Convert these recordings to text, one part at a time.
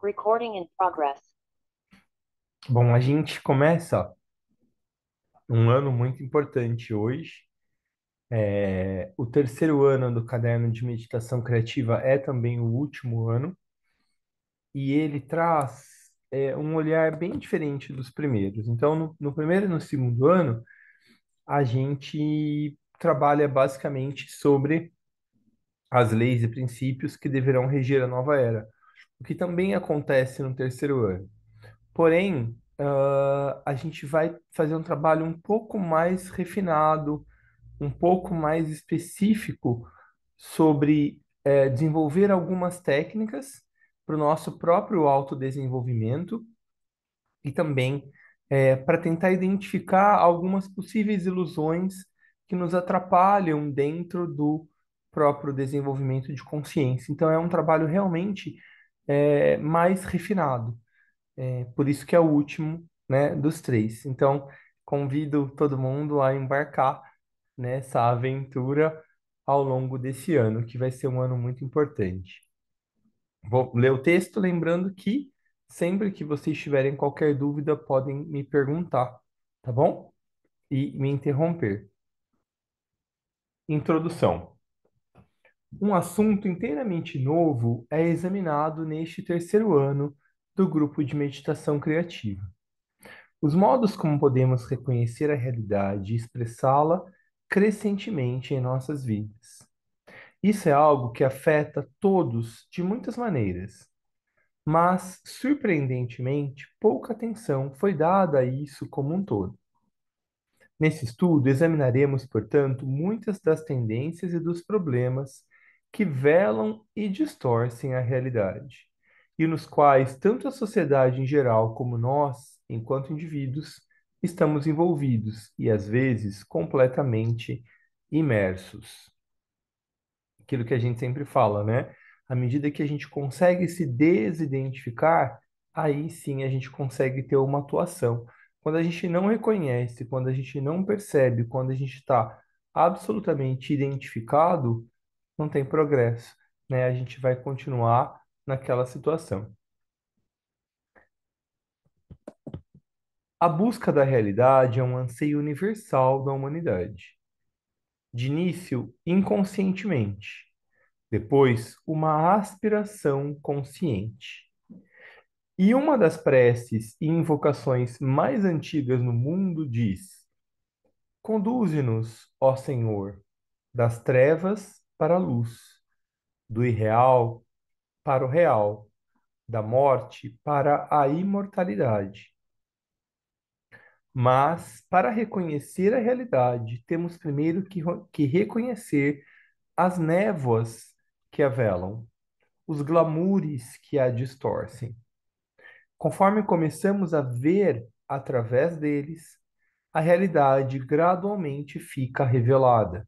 Recording in progress. Bom, a gente começa um ano muito importante hoje. O terceiro ano do caderno de meditação criativa é também o último ano, e ele traz um olhar bem diferente dos primeiros. Então, no primeiro e no segundo ano, a gente trabalha basicamente sobre as leis e princípios que deverão reger a nova era, o que também acontece no terceiro ano. Porém, a gente vai fazer um trabalho um pouco mais refinado, um pouco mais específico sobre desenvolver algumas técnicas para o nosso próprio autodesenvolvimento e também para tentar identificar algumas possíveis ilusões que nos atrapalham dentro do próprio desenvolvimento de consciência. Então, é um trabalho realmente mais refinado. Por isso que é o último, né, dos três. Então, convido todo mundo a embarcar nessa aventura ao longo desse ano, que vai ser um ano muito importante. Vou ler o texto, lembrando que sempre que vocês tiverem qualquer dúvida, podem me perguntar, tá bom? E me interromper. Introdução. Um assunto inteiramente novo é examinado neste terceiro ano do grupo de meditação criativa. Os modos como podemos reconhecer a realidade e expressá-la crescentemente em nossas vidas. Isso é algo que afeta todos de muitas maneiras, mas, surpreendentemente, pouca atenção foi dada a isso como um todo. Nesse estudo, examinaremos, portanto, muitas das tendências e dos problemas que velam e distorcem a realidade, e nos quais tanto a sociedade em geral como nós, enquanto indivíduos, estamos envolvidos e, às vezes, completamente imersos. Aquilo que a gente sempre fala, né? À medida que a gente consegue se desidentificar, aí sim a gente consegue ter uma atuação. Quando a gente não reconhece, quando a gente não percebe, quando a gente está absolutamente identificado, não tem progresso, né? A gente vai continuar naquela situação. A busca da realidade é um anseio universal da humanidade. De início, inconscientemente, depois, uma aspiração consciente. E uma das preces e invocações mais antigas no mundo diz: Conduze-nos, ó Senhor, das trevas para a luz, do irreal para o real, da morte para a imortalidade. Mas, para reconhecer a realidade, temos primeiro que reconhecer as névoas que a velam, os glamoures que a distorcem. Conforme começamos a ver através deles, a realidade gradualmente fica revelada.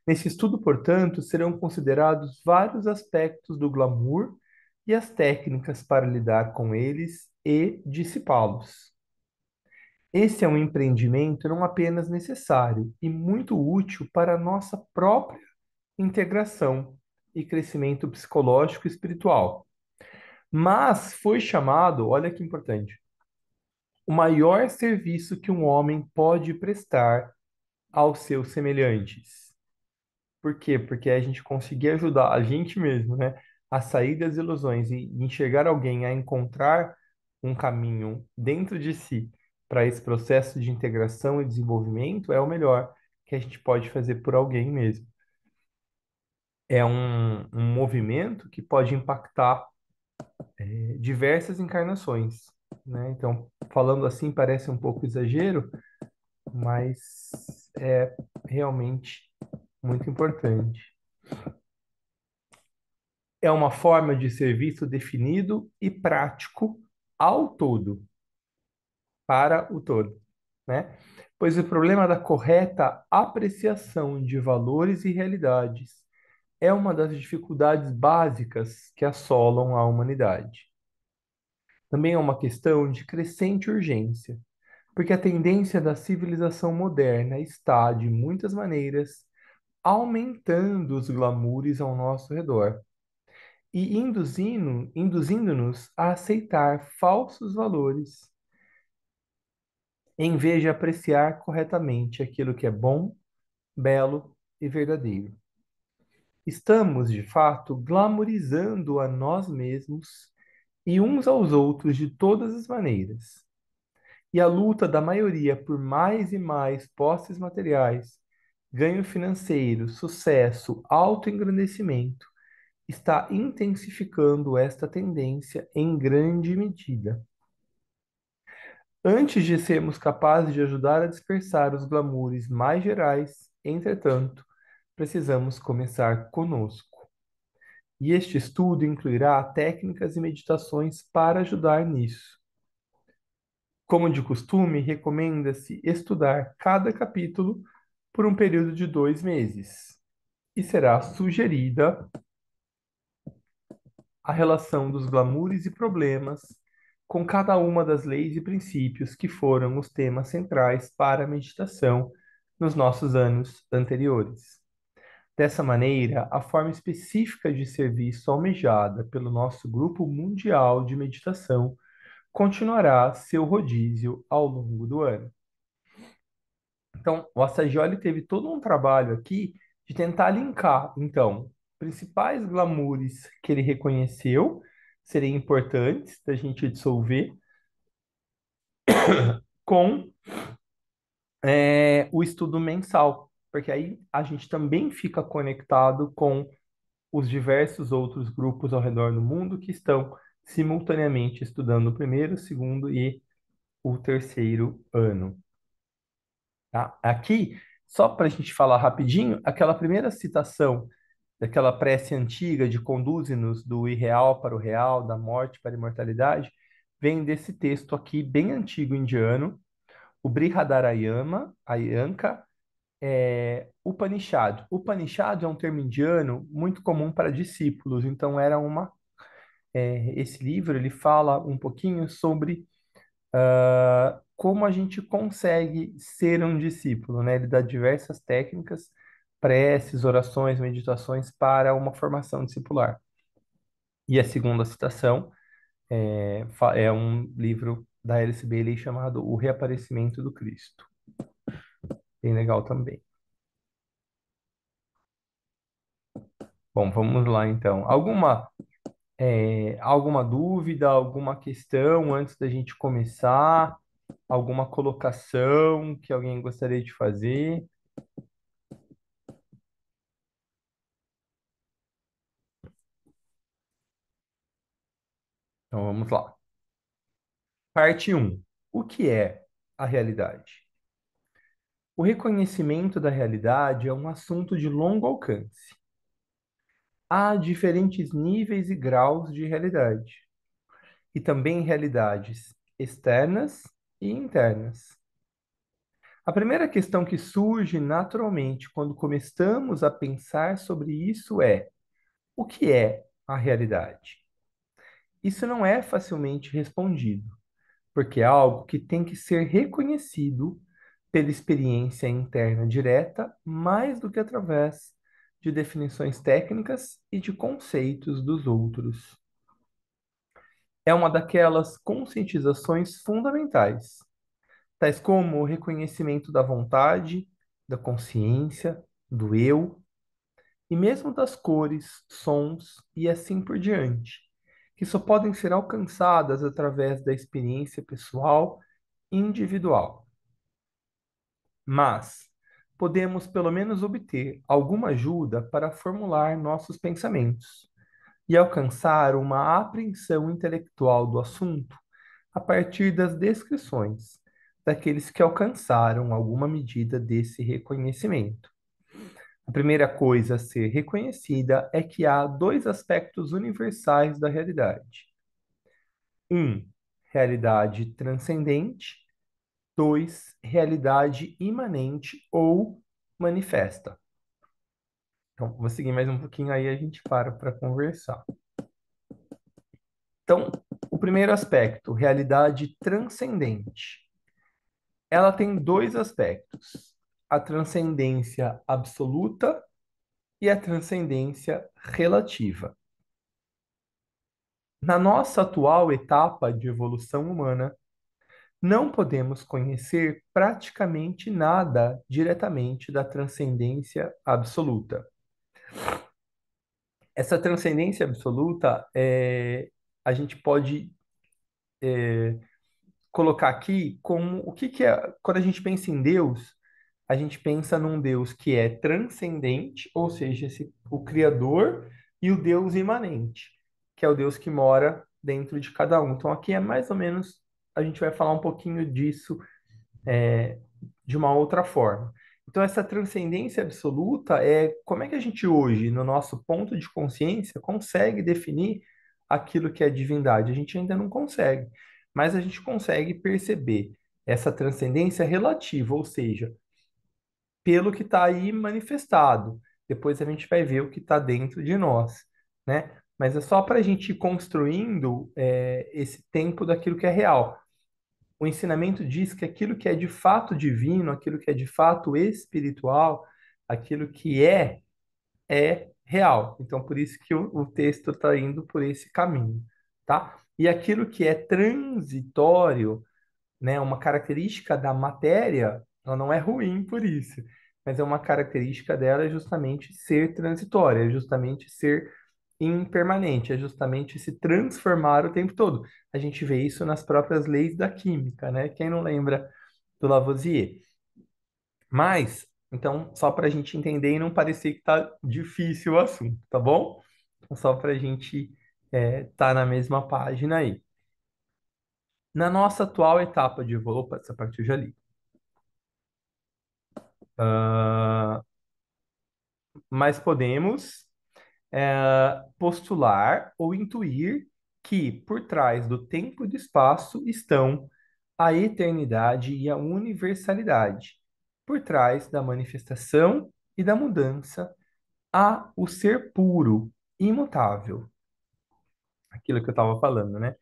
Nesse estudo, portanto, serão considerados vários aspectos do glamour e as técnicas para lidar com eles e dissipá-los. Esse é um empreendimento não apenas necessário e muito útil para a nossa própria integração e crescimento psicológico e espiritual, mas foi chamado, olha que importante, o maior serviço que um homem pode prestar aos seus semelhantes. Por quê? Porque a gente conseguir ajudar a gente mesmo, né, a sair das ilusões e enxergar alguém, a encontrar um caminho dentro de si para esse processo de integração e desenvolvimento é o melhor que a gente pode fazer por alguém mesmo. É um movimento que pode impactar diversas encarnações, né? Então, falando assim parece um pouco exagero, mas é realmente muito importante. É uma forma de serviço definido e prático ao todo, para o todo, né? Pois o problema da correta apreciação de valores e realidades é uma das dificuldades básicas que assolam a humanidade. Também é uma questão de crescente urgência, porque a tendência da civilização moderna está, de muitas maneiras, aumentando os glamoures ao nosso redor. e induzindo-nos a aceitar falsos valores, em vez de apreciar corretamente aquilo que é bom, belo e verdadeiro. Estamos, de fato, glamorizando a nós mesmos e uns aos outros de todas as maneiras. E a luta da maioria por mais e mais posses materiais, ganho financeiro, sucesso, autoengrandecimento, está intensificando esta tendência em grande medida. Antes de sermos capazes de ajudar a dispersar os glamoures mais gerais, entretanto, precisamos começar conosco. E este estudo incluirá técnicas e meditações para ajudar nisso. Como de costume, recomenda-se estudar cada capítulo por um período de 2 meses, e será sugerida a relação dos glamoures e problemas com cada uma das leis e princípios que foram os temas centrais para a meditação nos nossos anos anteriores. Dessa maneira, a forma específica de serviço almejada pelo nosso grupo mundial de meditação continuará seu rodízio ao longo do ano. Então, o Assagioli teve todo um trabalho aqui de tentar linkar, então, principais glamoures que ele reconheceu serem importantes da gente dissolver com o estudo mensal, porque aí a gente também fica conectado com os diversos outros grupos ao redor do mundo que estão simultaneamente estudando o primeiro, o segundo e o terceiro ano. Tá? Aqui, só para a gente falar rapidinho, aquela primeira citação daquela prece antiga de conduze-nos do irreal para o real, da morte para a imortalidade, vem desse texto aqui, bem antigo indiano, o Brihadarayana, Ayanka, Upanishad. Upanishad é um termo indiano muito comum para discípulos, então esse livro ele fala um pouquinho sobre como a gente consegue ser um discípulo, né? Ele dá diversas técnicas, preces, orações, meditações para uma formação discipular. E a segunda citação é um livro da Alice Bailey chamado O Reaparecimento do Cristo. Bem legal também. Bom, vamos lá então. Alguma dúvida, alguma questão antes da gente começar? Alguma colocação que alguém gostaria de fazer? Então vamos lá. Parte um. O que é a realidade? O reconhecimento da realidade é um assunto de longo alcance. Há diferentes níveis e graus de realidade, e também realidades externas e internas. A primeira questão que surge naturalmente quando começamos a pensar sobre isso é: o que é a realidade? Isso não é facilmente respondido, porque é algo que tem que ser reconhecido pela experiência interna direta, mais do que através de definições técnicas e de conceitos dos outros. É uma daquelas conscientizações fundamentais, tais como o reconhecimento da vontade, da consciência, do eu e mesmo das cores, sons e assim por diante, que só podem ser alcançadas através da experiência pessoal individual. Mas podemos pelo menos obter alguma ajuda para formular nossos pensamentos e alcançar uma apreensão intelectual do assunto a partir das descrições daqueles que alcançaram alguma medida desse reconhecimento. A primeira coisa a ser reconhecida é que há dois aspectos universais da realidade. Um, realidade transcendente. Dois, realidade imanente ou manifesta. Então, vou seguir mais um pouquinho aí a gente para conversar. Então, o primeiro aspecto, realidade transcendente. Ela tem dois aspectos: a transcendência absoluta e a transcendência relativa. Na nossa atual etapa de evolução humana, não podemos conhecer praticamente nada diretamente da transcendência absoluta. Essa transcendência absoluta a gente pode colocar aqui como o que que é, quando a gente pensa em Deus, a gente pensa num Deus que é transcendente, ou seja, o Criador, e o Deus imanente, que é o Deus que mora dentro de cada um. Então aqui é mais ou menos, a gente vai falar um pouquinho disso de uma outra forma. Então, essa transcendência absoluta é como é que a gente hoje, no nosso ponto de consciência, consegue definir aquilo que é divindade. A gente ainda não consegue, mas a gente consegue perceber essa transcendência relativa, ou seja, pelo que está aí manifestado. Depois a gente vai ver o que está dentro de nós, né? Mas é só para a gente ir construindo esse tempo daquilo que é real. O ensinamento diz que aquilo que é de fato divino, aquilo que é de fato espiritual, aquilo que é real. Então, por isso que o texto está indo por esse caminho, tá? E aquilo que é transitório, né, uma característica da matéria, ela não é ruim por isso, mas é uma característica dela é justamente ser transitória, é justamente ser impermanente, é justamente se transformar o tempo todo. A gente vê isso nas próprias leis da química, né? Quem não lembra do Lavoisier? Mas, então, só para a gente entender e não parecer que tá difícil o assunto, tá bom? Só para a gente tá na mesma página aí. Na nossa atual etapa de evolução, opa, essa parte eu já li. Ah, mas podemos postular ou intuir que por trás do tempo e do espaço estão a eternidade e a universalidade. Por trás da manifestação e da mudança há o ser puro, imutável. Aquilo que eu estava falando, né?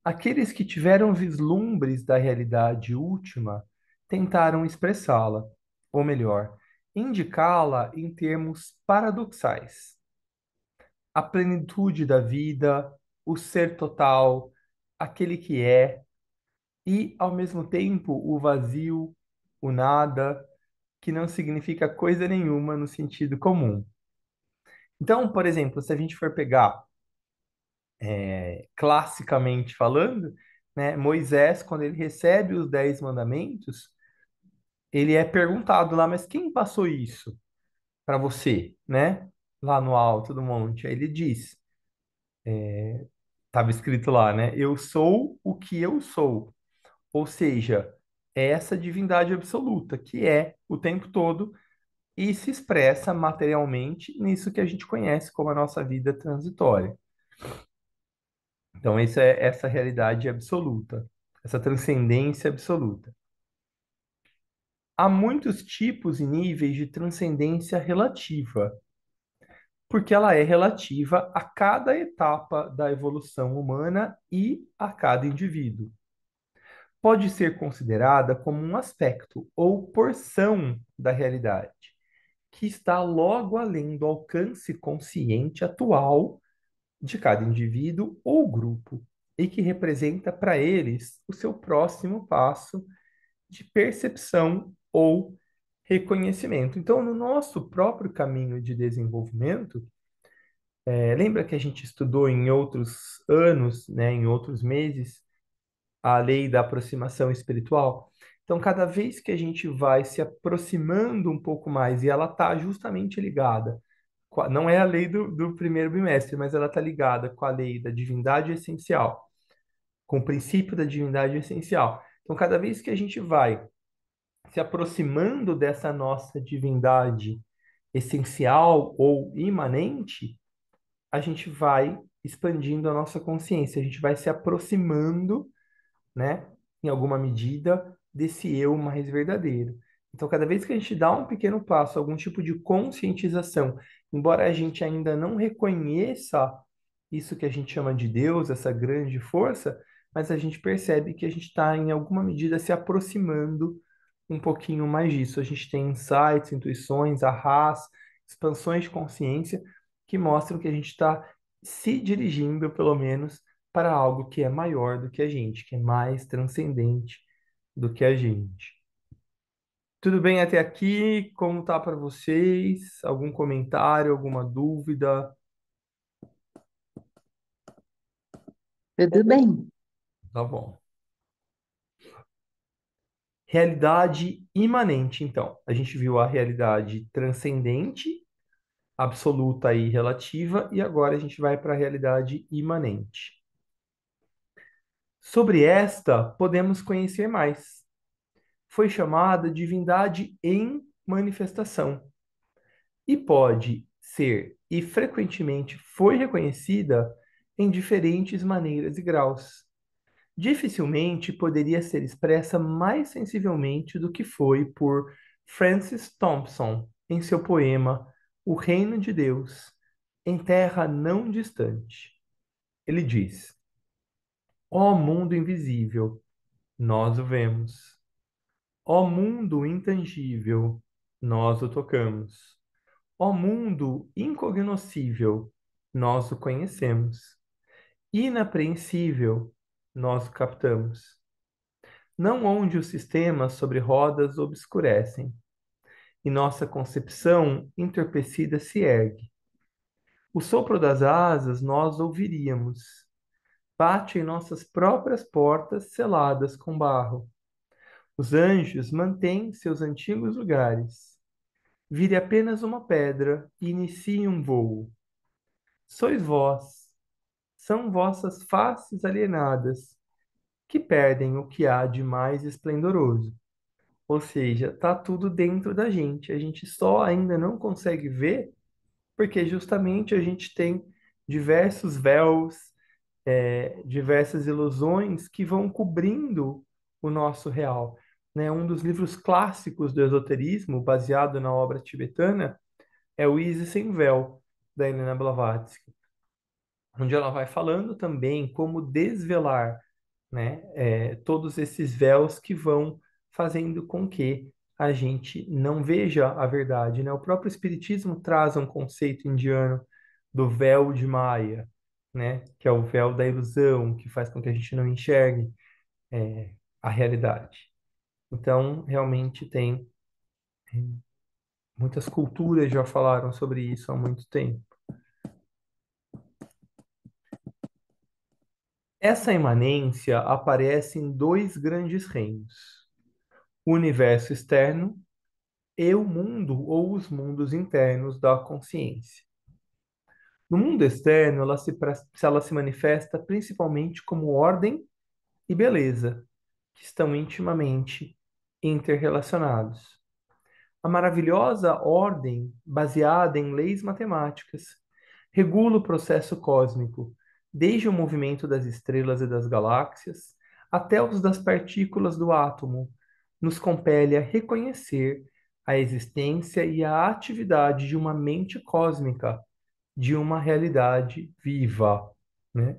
Aqueles que tiveram vislumbres da realidade última tentaram expressá-la, ou melhor, indicá-la em termos paradoxais. A plenitude da vida, o ser total, aquele que é, e, ao mesmo tempo, o vazio, o nada, que não significa coisa nenhuma no sentido comum. Então, por exemplo, se a gente for pegar, classicamente falando, né, Moisés, quando ele recebe os 10 mandamentos, ele é perguntado lá, mas quem passou isso para você, né? Lá no alto do monte. Aí ele diz, estava escrito lá, né? Eu sou o que eu sou. Ou seja, é essa divindade absoluta que é o tempo todo e se expressa materialmente nisso que a gente conhece como a nossa vida transitória. Então, isso é essa realidade absoluta, essa transcendência absoluta. Há muitos tipos e níveis de transcendência relativa, porque ela é relativa a cada etapa da evolução humana e a cada indivíduo. Pode ser considerada como um aspecto ou porção da realidade, que está logo além do alcance consciente atual de cada indivíduo ou grupo, e que representa para eles o seu próximo passo de percepção ou reconhecimento. Então, no nosso próprio caminho de desenvolvimento, lembra que a gente estudou em outros anos, né, em outros meses, a lei da aproximação espiritual? Então, cada vez que a gente vai se aproximando um pouco mais, e ela está justamente ligada, não é a lei do primeiro bimestre, mas ela está ligada com a lei da divindade essencial, com o princípio da divindade essencial. Então, cada vez que a gente vai se aproximando dessa nossa divindade essencial ou imanente, a gente vai expandindo a nossa consciência, a gente vai se aproximando, né, em alguma medida, desse eu mais verdadeiro. Então, cada vez que a gente dá um pequeno passo, algum tipo de conscientização, embora a gente ainda não reconheça isso que a gente chama de Deus, essa grande força, mas a gente percebe que a gente está, em alguma medida, se aproximando um pouquinho mais disso. A gente tem insights, intuições, ahás, expansões de consciência que mostram que a gente está se dirigindo, pelo menos, para algo que é maior do que a gente, que é mais transcendente do que a gente. Tudo bem até aqui? Como tá para vocês? Algum comentário, alguma dúvida? Tudo bem. Tá bom. Realidade imanente, então. A gente viu a realidade transcendente, absoluta e relativa, e agora a gente vai para a realidade imanente. Sobre esta, podemos conhecer mais. Foi chamada divindade em manifestação e pode ser e frequentemente foi reconhecida em diferentes maneiras e graus. Dificilmente poderia ser expressa mais sensivelmente do que foi por Francis Thompson em seu poema O Reino de Deus, em Terra Não Distante. Ele diz: Ó mundo invisível, nós o vemos. Ó mundo intangível, nós o tocamos. Ó mundo incognoscível, nós o conhecemos. Inapreensível, nós o captamos. Não onde os sistemas sobre rodas obscurecem, e nossa concepção entorpecida se ergue. O sopro das asas nós ouviríamos. Bate em nossas próprias portas seladas com barro. Os anjos mantêm seus antigos lugares. Vire apenas uma pedra e inicie um voo. Sois vós, são vossas faces alienadas, que perdem o que há de mais esplendoroso. Ou seja, tá tudo dentro da gente. A gente só ainda não consegue ver porque justamente a gente tem diversos véus, diversas ilusões que vão cobrindo o nosso real. Né? Um dos livros clássicos do esoterismo, baseado na obra tibetana, é o Isis Sem Véu, da Helena Blavatsky, onde ela vai falando também como desvelar, né, todos esses véus que vão fazendo com que a gente não veja a verdade, né? O próprio Espiritismo traz um conceito indiano do véu de Maia, né, que é o véu da ilusão, que faz com que a gente não enxergue a realidade. Então, realmente tem muitas culturas já falaram sobre isso há muito tempo. Essa imanência aparece em dois grandes reinos: o universo externo e o mundo ou os mundos internos da consciência. No mundo externo, ela se manifesta principalmente como ordem e beleza, que estão intimamente interrelacionados. A maravilhosa ordem, baseada em leis matemáticas, regula o processo cósmico, desde o movimento das estrelas e das galáxias até os das partículas do átomo, nos compele a reconhecer a existência e a atividade de uma mente cósmica, de uma realidade viva, né?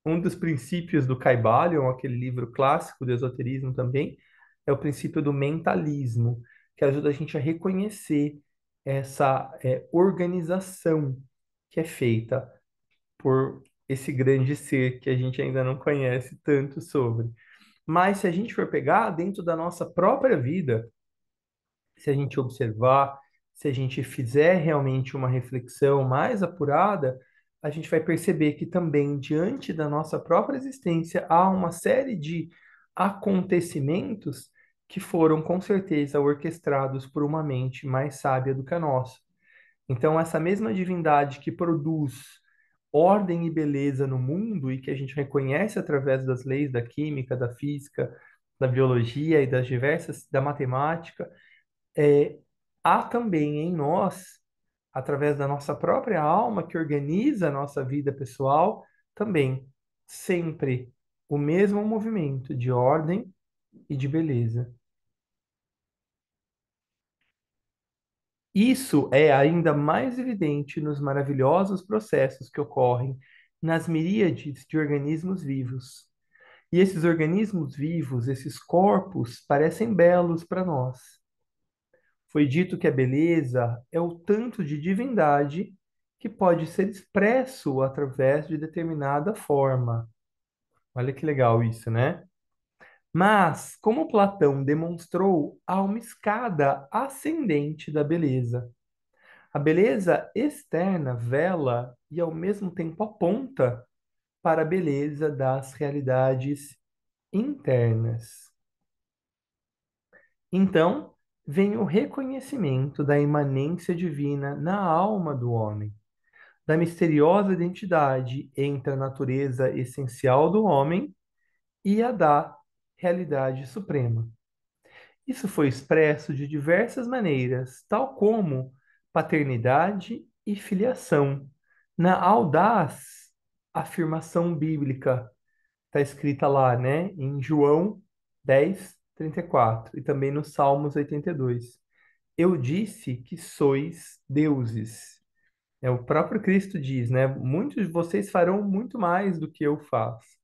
Um dos princípios do Kybalion, aquele livro clássico do esoterismo também, é o princípio do mentalismo, que ajuda a gente a reconhecer essa organização que é feita por esse grande ser que a gente ainda não conhece tanto sobre. Mas se a gente for pegar dentro da nossa própria vida, se a gente observar, se a gente fizer realmente uma reflexão mais apurada, a gente vai perceber que também, diante da nossa própria existência, há uma série de acontecimentos que foram, com certeza, orquestrados por uma mente mais sábia do que a nossa. Então, essa mesma divindade que produz ordem e beleza no mundo e que a gente reconhece através das leis da química, da física, da biologia e das diversas, da matemática, é, há também em nós, através da nossa própria alma que organiza a nossa vida pessoal, também sempre o mesmo movimento de ordem e de beleza. Isso é ainda mais evidente nos maravilhosos processos que ocorrem nas miríades de organismos vivos. E esses organismos vivos, esses corpos, parecem belos para nós. Foi dito que a beleza é o tanto de divindade que pode ser expresso através de determinada forma. Olha que legal isso, né? Mas, como Platão demonstrou, há uma escada ascendente da beleza. A beleza externa vela e, ao mesmo tempo, aponta para a beleza das realidades internas. Então, vem o reconhecimento da imanência divina na alma do homem, da misteriosa identidade entre a natureza essencial do homem e a da realidade suprema. Isso foi expresso de diversas maneiras, tal como paternidade e filiação, na audaz afirmação bíblica, está escrita lá, né, em João 10:34 e também no Salmos 82. Eu disse que sois deuses. É o próprio Cristo diz, né? Muitos de vocês farão muito mais do que eu faço.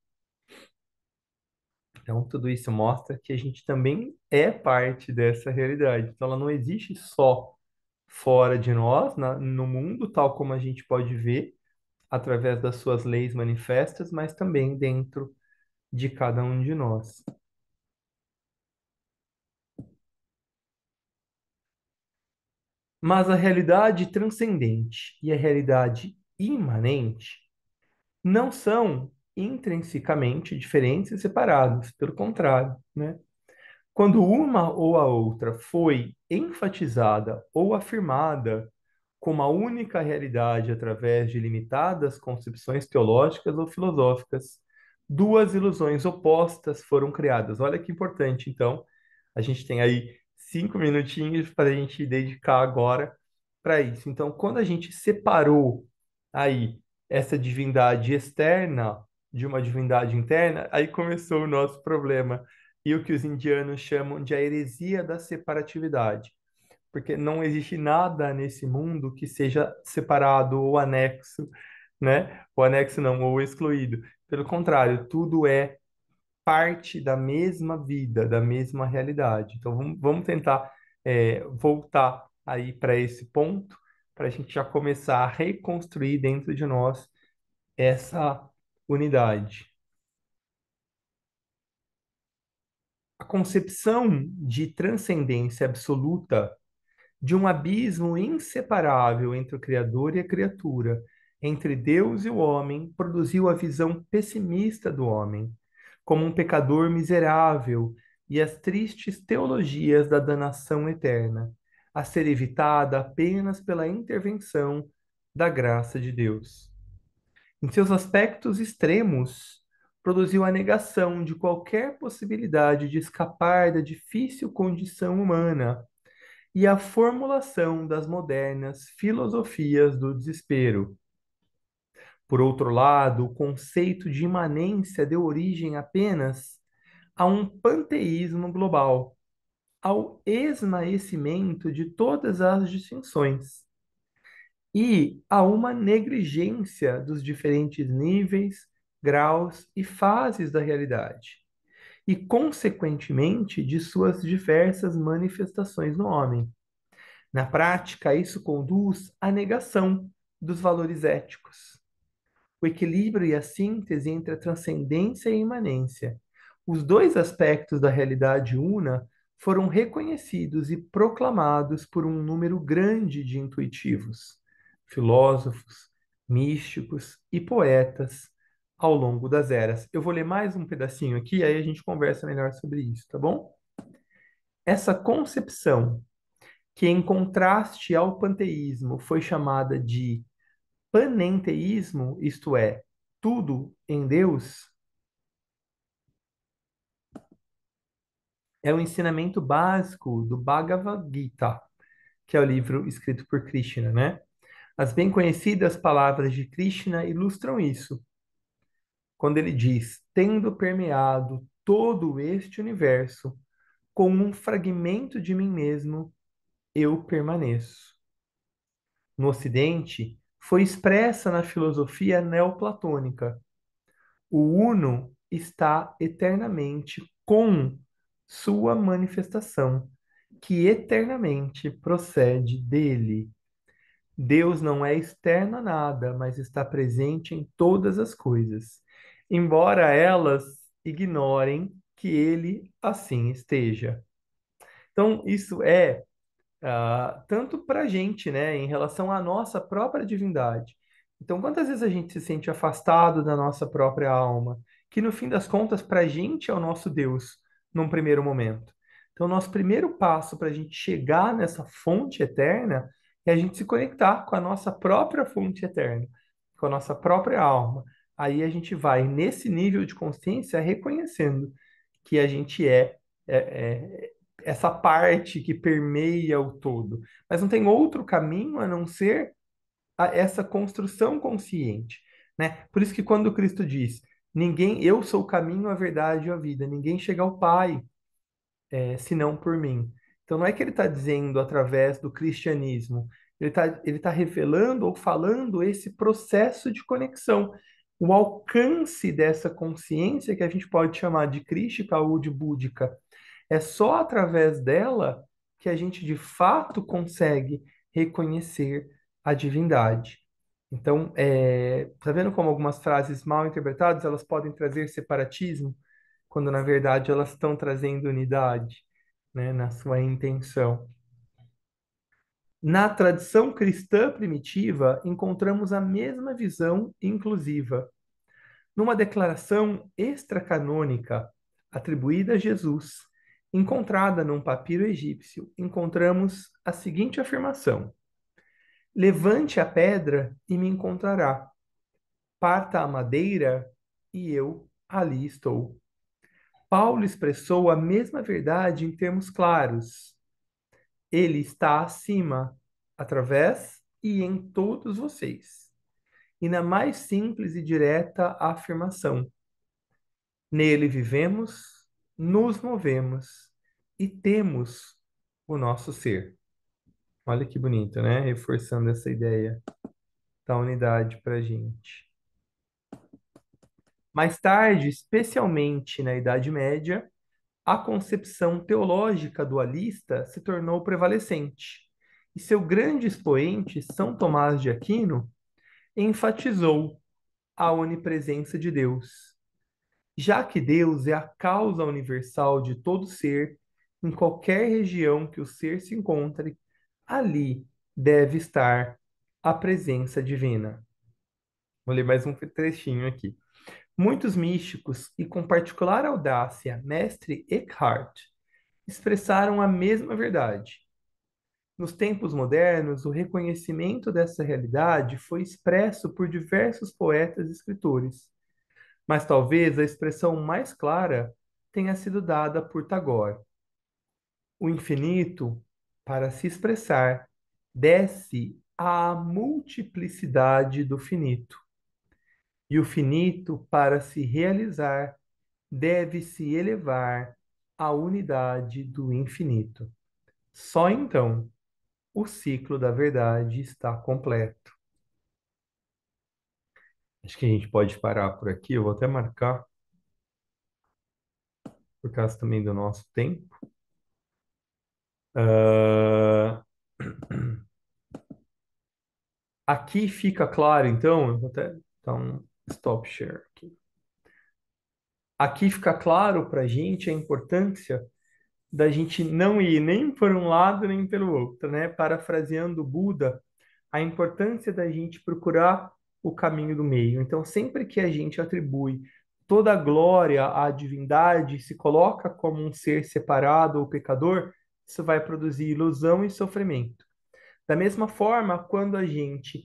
Então, tudo isso mostra que a gente também é parte dessa realidade. Então, ela não existe só fora de nós, no mundo, tal como a gente pode ver, através das suas leis manifestas, mas também dentro de cada um de nós. Mas a realidade transcendente e a realidade imanente não são intrinsecamente diferentes e separados, pelo contrário, né? Quando uma ou a outra foi enfatizada ou afirmada como a única realidade através de limitadas concepções teológicas ou filosóficas, duas ilusões opostas foram criadas. Olha que importante, então, a gente tem aí 5 minutinhos para a gente dedicar agora para isso. Então, quando a gente separou aí essa divindade externa de uma divindade interna, aí começou o nosso problema e o que os indianos chamam de a heresia da separatividade, porque não existe nada nesse mundo que seja separado ou anexo, né? O anexo não, ou excluído. Pelo contrário, tudo é parte da mesma vida, da mesma realidade. Então vamos tentar voltar aí para esse ponto, para a gente já começar a reconstruir dentro de nós essa unidade. A concepção de transcendência absoluta, de um abismo inseparável entre o Criador e a criatura, entre Deus e o homem, produziu a visão pessimista do homem, como um pecador miserável, e as tristes teologias da danação eterna, a ser evitada apenas pela intervenção da graça de Deus. Em seus aspectos extremos, produziu a negação de qualquer possibilidade de escapar da difícil condição humana e a formulação das modernas filosofias do desespero. Por outro lado, o conceito de imanência deu origem apenas a um panteísmo global, ao esmaecimento de todas as distinções e a uma negligência dos diferentes níveis, graus e fases da realidade, e, consequentemente, de suas diversas manifestações no homem. Na prática, isso conduz à negação dos valores éticos, o equilíbrio e a síntese entre a transcendência e a imanência. Os dois aspectos da realidade una foram reconhecidos e proclamados por um número grande de intuitivos, filósofos, místicos e poetas ao longo das eras. Eu vou ler mais um pedacinho aqui, aí a gente conversa melhor sobre isso, tá bom? Essa concepção, que em contraste ao panteísmo foi chamada de panenteísmo, isto é, tudo em Deus, é o ensinamento básico do Bhagavad Gita, que é o livro escrito por Krishna, né? As bem conhecidas palavras de Krishna ilustram isso, quando ele diz: tendo permeado todo este universo, como um fragmento de mim mesmo, eu permaneço. No Ocidente, foi expressa na filosofia neoplatônica. O Uno está eternamente com sua manifestação, que eternamente procede dele. Deus não é externo a nada, mas está presente em todas as coisas. embora elas ignorem que ele assim esteja. Então, isso é tanto para a gente, né, em relação à nossa própria divindade. Então, quantas vezes a gente se sente afastado da nossa própria alma, que no fim das contas, para a gente é o nosso Deus, num primeiro momento. Então, o nosso primeiro passo para a gente chegar nessa fonte eterna é a gente se conectar com a nossa própria fonte eterna, com a nossa própria alma. Aí a gente vai, nesse nível de consciência, reconhecendo que a gente é essa parte que permeia o todo. Mas não tem outro caminho a não ser essa construção consciente, né? Por isso que quando Cristo diz, ninguém, eu sou o caminho, a verdade e a vida, ninguém chega ao Pai, senão por mim. Então não é que ele está dizendo através do cristianismo, ele tá revelando ou falando esse processo de conexão, o alcance dessa consciência que a gente pode chamar de crística ou de búdica. É só através dela que a gente de fato consegue reconhecer a divindade. Então, tá vendo como algumas frases mal interpretadas elas podem trazer separatismo, quando na verdade elas estão trazendo unidade, né, na sua intenção. Na tradição cristã primitiva, encontramos a mesma visão inclusiva. Numa declaração extracanônica atribuída a Jesus, encontrada num papiro egípcio, encontramos a seguinte afirmação: Levante a pedra e me encontrará. Parta a madeira e eu ali estou. Paulo expressou a mesma verdade em termos claros. Ele está acima, através e em todos vocês. E na mais simples e direta afirmação: Nele vivemos, nos movemos e temos o nosso ser. Olha que bonito, né? Reforçando essa ideia da unidade para a gente. Mais tarde, especialmente na Idade Média, a concepção teológica dualista se tornou prevalecente. E seu grande expoente, São Tomás de Aquino, enfatizou a onipresença de Deus, já que Deus é a causa universal de todo ser, em qualquer região que o ser se encontre, ali deve estar a presença divina. Vou ler mais um trechinho aqui. Muitos místicos, e com particular audácia, mestre Eckhart, expressaram a mesma verdade. Nos tempos modernos, o reconhecimento dessa realidade foi expresso por diversos poetas e escritores, mas talvez a expressão mais clara tenha sido dada por Tagore. O infinito, para se expressar, desce à multiplicidade do finito. E o finito, para se realizar, deve se elevar à unidade do infinito. Só então o ciclo da verdade está completo. Acho que a gente pode parar por aqui. Eu vou até marcar, por causa também do nosso tempo. Ah, aqui fica claro, então, eu vou até dar um stop share aqui. Aqui fica claro para a gente a importância da gente não ir nem por um lado nem pelo outro, né? Parafraseando Buda, a importância da gente procurar o caminho do meio. Então, sempre que a gente atribui toda a glória à divindade, se coloca como um ser separado ou pecador, isso vai produzir ilusão e sofrimento. Da mesma forma, quando a gente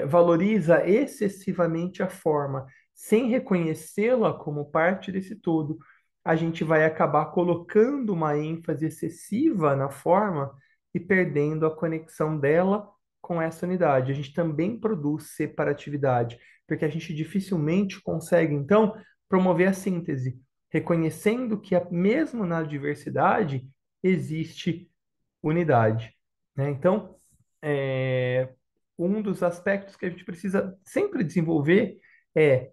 valoriza excessivamente a forma, sem reconhecê-la como parte desse todo, a gente vai acabar colocando uma ênfase excessiva na forma e perdendo a conexão dela com essa unidade. A gente também produz separatividade, porque a gente dificilmente consegue, então, promover a síntese, reconhecendo que mesmo na diversidade existe unidade, né? Então, é, um dos aspectos que a gente precisa sempre desenvolver é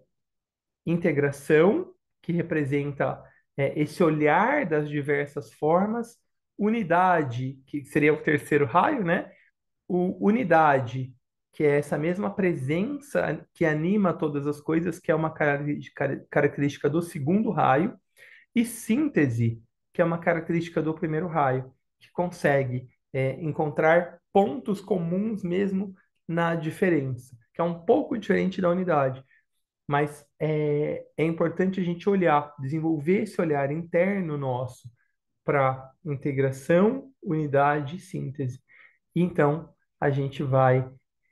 integração, que representa esse olhar das diversas formas, unidade, que seria o terceiro raio, né? Unidade, que é essa mesma presença que anima todas as coisas, que é uma característica do segundo raio, e síntese, que é uma característica do primeiro raio, que consegue encontrar pontos comuns mesmo na diferença, que é um pouco diferente da unidade. Mas é importante a gente olhar, desenvolver esse olhar interno nosso para integração, unidade e síntese. Então, a gente vai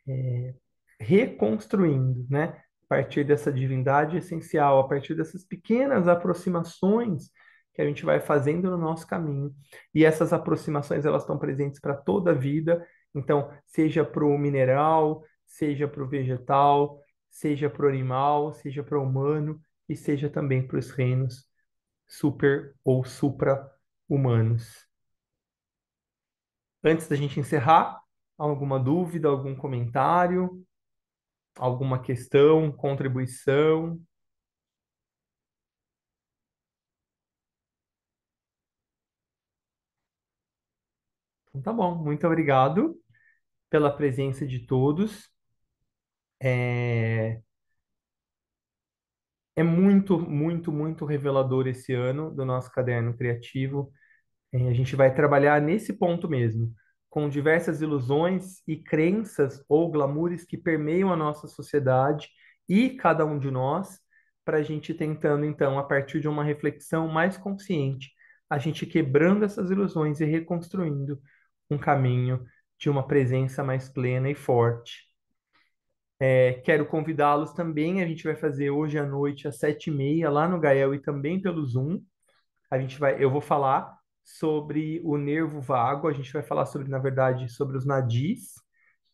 é, reconstruindo, né? A partir dessa divindade essencial, a partir dessas pequenas aproximações que a gente vai fazendo no nosso caminho. E essas aproximações, elas estão presentes para toda a vida. Então, seja para o mineral, seja para o vegetal, seja para o animal, seja para o humano e seja também para os reinos super ou supra-humanos. Antes da gente encerrar, alguma dúvida, algum comentário, alguma questão, contribuição? Então, tá bom, muito obrigado pela presença de todos. É, é muito, muito, muito revelador esse ano do nosso caderno criativo. A gente vai trabalhar nesse ponto mesmo, com diversas ilusões e crenças ou glamoures que permeiam a nossa sociedade e cada um de nós, para a gente tentando, então, a partir de uma reflexão mais consciente, a gente quebrando essas ilusões e reconstruindo um caminho de uma presença mais plena e forte. Quero convidá-los também, a gente vai fazer hoje à noite às 7h30 lá no Gael e também pelo Zoom. Eu vou falar sobre o nervo vago, a gente vai falar sobre, na verdade, sobre os nadis,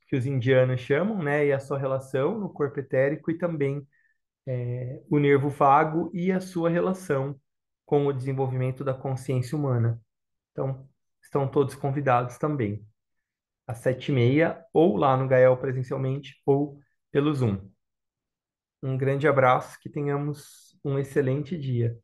que os indianos chamam, né, e a sua relação no corpo etérico e também o nervo vago e a sua relação com o desenvolvimento da consciência humana. Então, estão todos convidados também, às 7h30, ou lá no Gael presencialmente, ou pelo Zoom. Um grande abraço, que tenhamos um excelente dia.